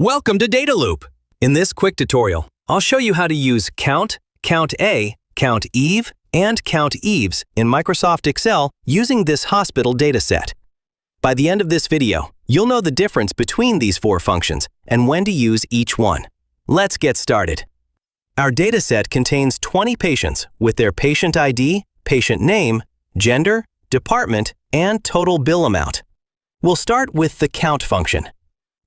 Welcome to Data Loop. In this quick tutorial, I'll show you how to use COUNT, COUNTA, COUNTIF, and COUNTIFS in Microsoft Excel using this hospital dataset. By the end of this video, you'll know the difference between these four functions and when to use each one. Let's get started. Our dataset contains 20 patients with their patient ID, patient name, gender, department, and total bill amount. We'll start with the COUNT function.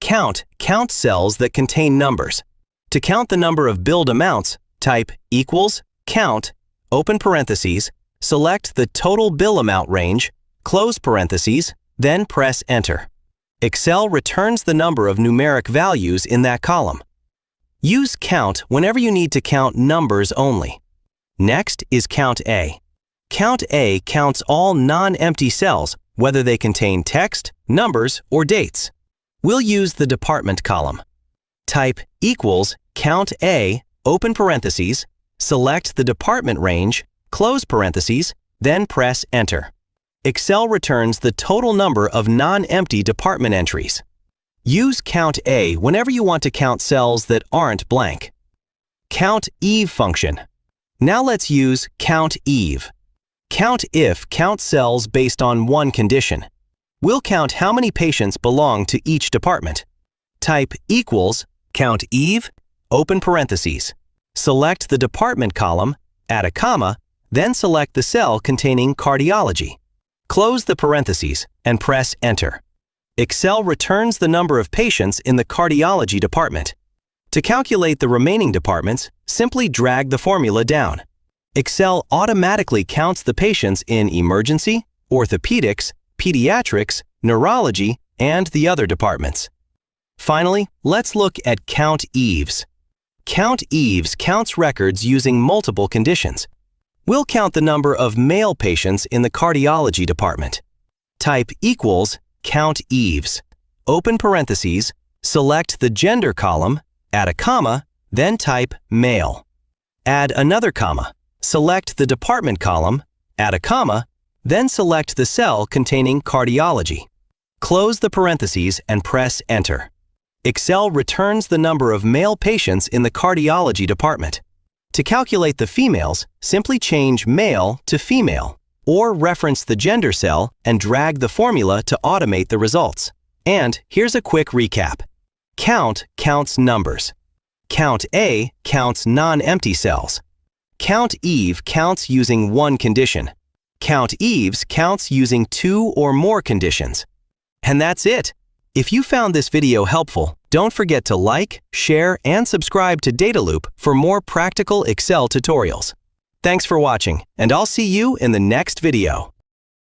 COUNT counts cells that contain numbers. To count the number of billed amounts, type equals COUNT, open parentheses, select the total bill amount range, close parentheses, then press Enter. Excel returns the number of numeric values in that column. Use COUNT whenever you need to count numbers only. Next is COUNTA. COUNTA counts all non-empty cells, whether they contain text, numbers, or dates. We'll use the department column. Type equals COUNTA, open parentheses, select the department range, close parentheses, then press Enter. Excel returns the total number of non-empty department entries. Use COUNTA whenever you want to count cells that aren't blank. COUNTIF function. Now let's use COUNTIF. COUNTIF counts cells based on one condition. We'll count how many patients belong to each department. Type equals COUNTIF, open parentheses. Select the department column, add a comma, then select the cell containing Cardiology. Close the parentheses and press Enter. Excel returns the number of patients in the Cardiology department. To calculate the remaining departments, simply drag the formula down. Excel automatically counts the patients in Emergency, Orthopedics, Pediatrics, Neurology, and the other departments. Finally, let's look at COUNTIFS. COUNTIFS counts records using multiple conditions. We'll count the number of male patients in the Cardiology department. Type equals COUNTIFS, open parentheses, select the gender column, add a comma, then type male. Add another comma, select the department column, add a comma, then select the cell containing Cardiology. Close the parentheses and press Enter. Excel returns the number of male patients in the Cardiology department. To calculate the females, simply change male to female, or reference the gender cell and drag the formula to automate the results. And here's a quick recap. COUNT counts numbers. COUNTA counts non-empty cells. COUNTIF counts using one condition. COUNTIFS counts using two or more conditions. And that's it. If you found this video helpful, don't forget to like, share, and subscribe to Data Loop for more practical Excel tutorials. Thanks for watching, and I'll see you in the next video.